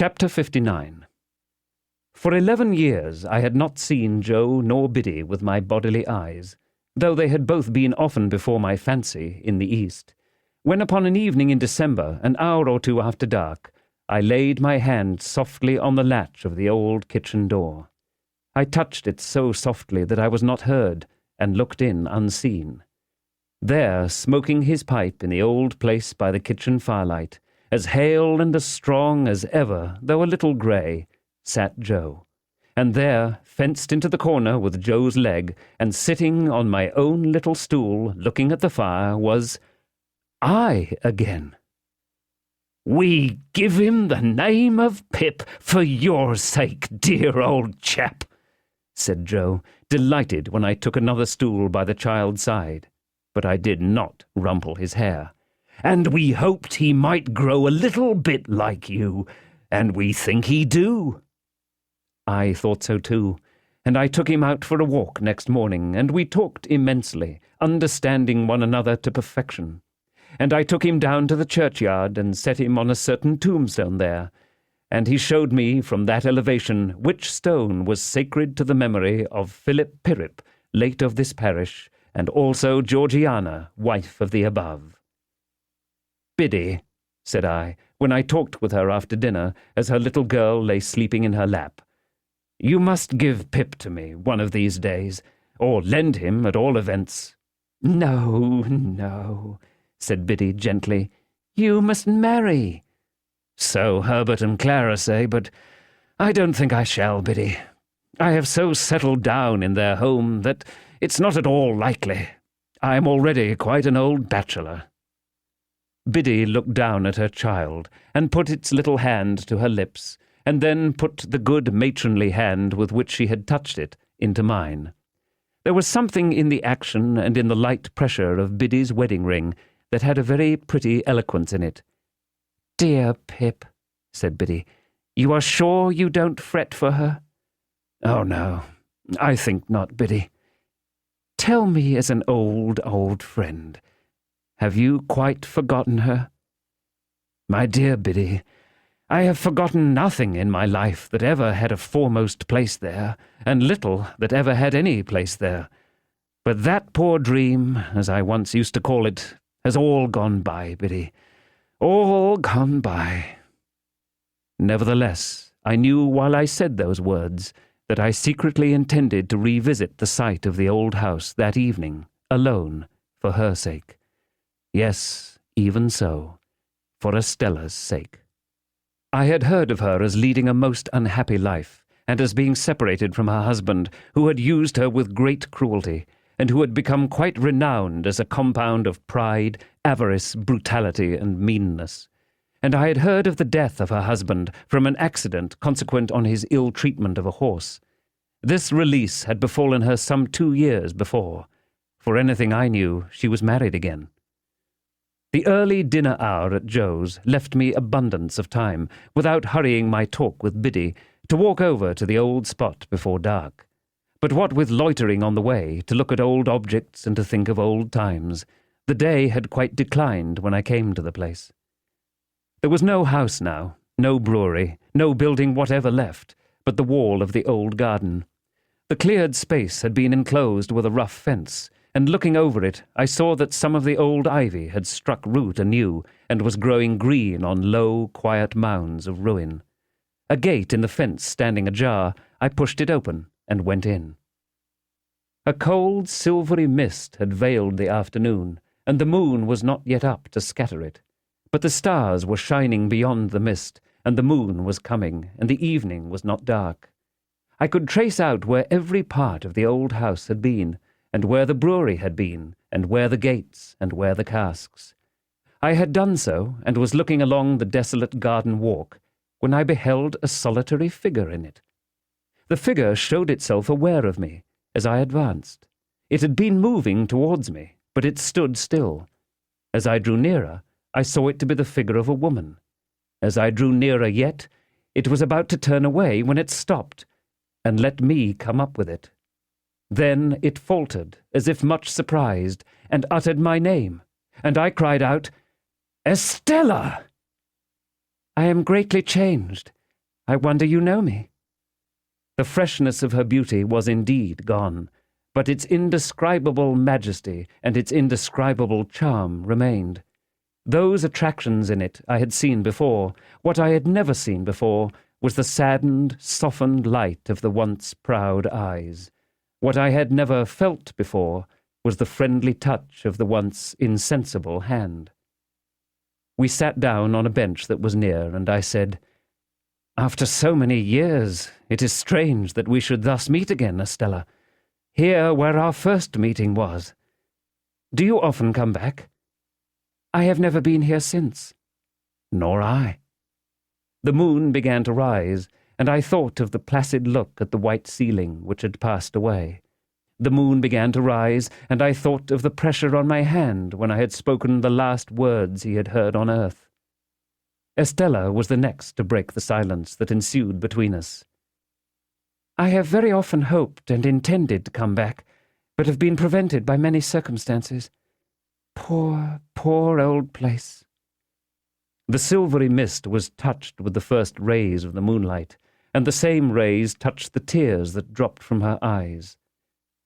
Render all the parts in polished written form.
Chapter 59. For 11 years I had not seen Joe nor Biddy with my bodily eyes, though they had both been often before my fancy in the east, when upon an evening in December, an hour or two after dark, I laid my hand softly on the latch of the old kitchen door. I touched it so softly that I was not heard, and looked in unseen. There, smoking his pipe in the old place by the kitchen firelight, as hale and as strong as ever, though a little grey, sat Joe. And there, fenced into the corner with Joe's leg, and sitting on my own little stool, looking at the fire, was I again. "We give him the name of Pip for your sake, dear old chap," said Joe, delighted when I took another stool by the child's side. But I did not rumple his hair. "And we hoped he might grow a little bit like you, and we think he do." I thought so too, and I took him out for a walk next morning, and we talked immensely, understanding one another to perfection. And I took him down to the churchyard and set him on a certain tombstone there, and he showed me from that elevation which stone was sacred to the memory of Philip Pirrip, late of this parish, and also Georgiana, wife of the above. "Biddy," said I, when I talked with her after dinner, as her little girl lay sleeping in her lap, "you must give Pip to me one of these days, or lend him at all events." "No, no," said Biddy gently. "You must marry." "So Herbert and Clara say, but I don't think I shall, Biddy. I have so settled down in their home that it's not at all likely. I am already quite an old bachelor." Biddy looked down at her child, and put its little hand to her lips, and then put the good matronly hand with which she had touched it into mine. There was something in the action and in the light pressure of Biddy's wedding ring that had a very pretty eloquence in it. "Dear Pip," said Biddy, "you are sure you don't fret for her?" "Oh, no, I think not, Biddy." "Tell me as an old, old friend, have you quite forgotten her?" "My dear Biddy, I have forgotten nothing in my life that ever had a foremost place there, and little that ever had any place there. But that poor dream, as I once used to call it, has all gone by, Biddy, all gone by." Nevertheless, I knew while I said those words that I secretly intended to revisit the site of the old house that evening, alone, for her sake. Yes, even so, for Estella's sake. I had heard of her as leading a most unhappy life, and as being separated from her husband, who had used her with great cruelty, and who had become quite renowned as a compound of pride, avarice, brutality, and meanness. And I had heard of the death of her husband from an accident consequent on his ill treatment of a horse. This release had befallen her some 2 years before. For anything I knew, she was married again. The early dinner hour at Joe's left me abundance of time, without hurrying my talk with Biddy, to walk over to the old spot before dark. But what with loitering on the way, to look at old objects and to think of old times, the day had quite declined when I came to the place. There was no house now, no brewery, no building whatever left, but the wall of the old garden. The cleared space had been enclosed with a rough fence, and looking over it, I saw that some of the old ivy had struck root anew, and was growing green on low, quiet mounds of ruin. A gate in the fence standing ajar, I pushed it open and went in. A cold, silvery mist had veiled the afternoon, and the moon was not yet up to scatter it. But the stars were shining beyond the mist, and the moon was coming, and the evening was not dark. I could trace out where every part of the old house had been, and where the brewery had been, and where the gates, and where the casks. I had done so, and was looking along the desolate garden walk, when I beheld a solitary figure in it. The figure showed itself aware of me, as I advanced. It had been moving towards me, but it stood still. As I drew nearer, I saw it to be the figure of a woman. As I drew nearer yet, it was about to turn away when it stopped, and let me come up with it. Then it faltered, as if much surprised, and uttered my name, and I cried out, "Estella!" "I am greatly changed. I wonder you know me." The freshness of her beauty was indeed gone, but its indescribable majesty and its indescribable charm remained. Those attractions in it I had seen before. What I had never seen before was the saddened, softened light of the once proud eyes. What I had never felt before was the friendly touch of the once insensible hand. We sat down on a bench that was near, and I said, "After so many years, it is strange that we should thus meet again, Estella, here where our first meeting was. Do you often come back?" "I have never been here since." "Nor I." The moon began to rise, and I thought of the placid look at the white ceiling which had passed away. The moon began to rise, and I thought of the pressure on my hand when I had spoken the last words he had heard on earth. Estella was the next to break the silence that ensued between us. "I have very often hoped and intended to come back, but have been prevented by many circumstances. Poor, poor old place." The silvery mist was touched with the first rays of the moonlight, and the same rays touched the tears that dropped from her eyes.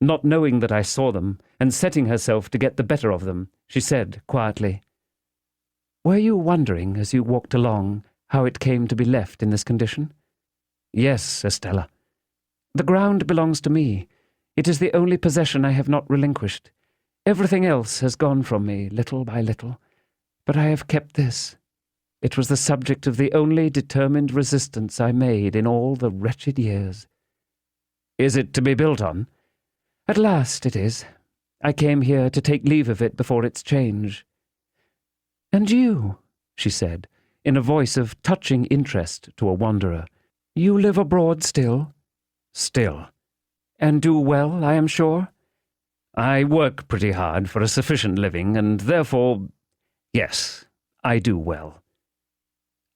Not knowing that I saw them, and setting herself to get the better of them, she said quietly, "Were you wondering as you walked along how it came to be left in this condition?" "Yes, Estella." "The ground belongs to me. It is the only possession I have not relinquished. Everything else has gone from me little by little, but I have kept this. It was the subject of the only determined resistance I made in all the wretched years." "Is it to be built on?" "At last it is. I came here to take leave of it before its change." "And you," she said, in a voice of touching interest to a wanderer, "you live abroad still?" "Still." "And do well, I am sure?" "I work pretty hard for a sufficient living, and therefore, yes, I do well."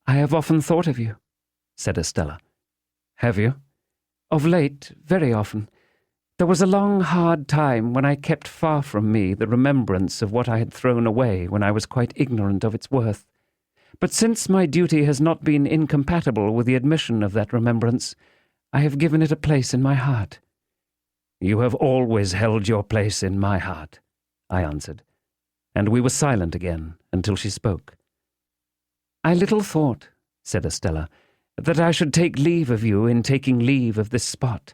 "I have often thought of you," said Estella. "Have you?" "Of late, very often. There was a long, hard time when I kept far from me the remembrance of what I had thrown away when I was quite ignorant of its worth. But since my duty has not been incompatible with the admission of that remembrance, I have given it a place in my heart." "You have always held your place in my heart," I answered, and we were silent again until she spoke. "I little thought," said Estella, "that I should take leave of you in taking leave of this spot.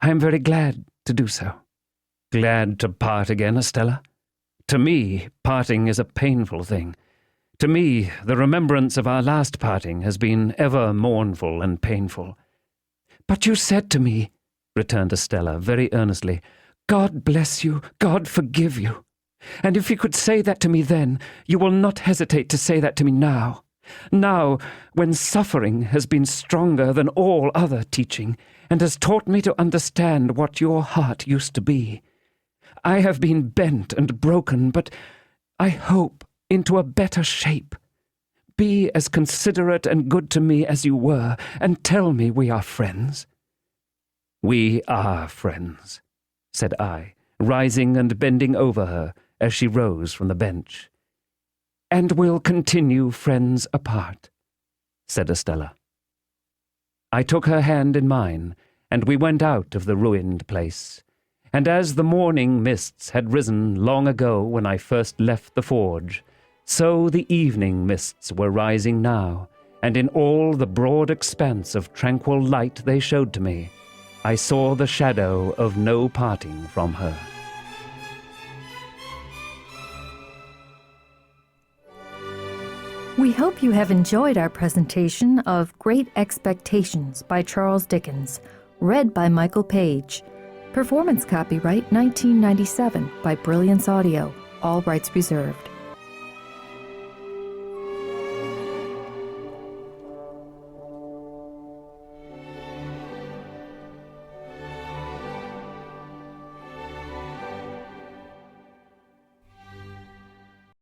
I am very glad to do so." "Glad to part again, Estella? To me, parting is a painful thing. To me, the remembrance of our last parting has been ever mournful and painful." "But you said to me," returned Estella very earnestly, "God bless you, God forgive you. And if you could say that to me then, you will not hesitate to say that to me now. Now, when suffering has been stronger than all other teaching, and has taught me to understand what your heart used to be. I have been bent and broken, but I hope into a better shape. Be as considerate and good to me as you were, and tell me we are friends." "We are friends," said I, rising and bending over her as she rose from the bench. "And will continue friends apart," said Estella. I took her hand in mine, and we went out of the ruined place. And as the morning mists had risen long ago when I first left the forge, so the evening mists were rising now, and in all the broad expanse of tranquil light they showed to me, I saw the shadow of no parting from her. We hope you have enjoyed our presentation of Great Expectations by Charles Dickens, read by Michael Page. Performance copyright 1997 by Brilliance Audio, all rights reserved.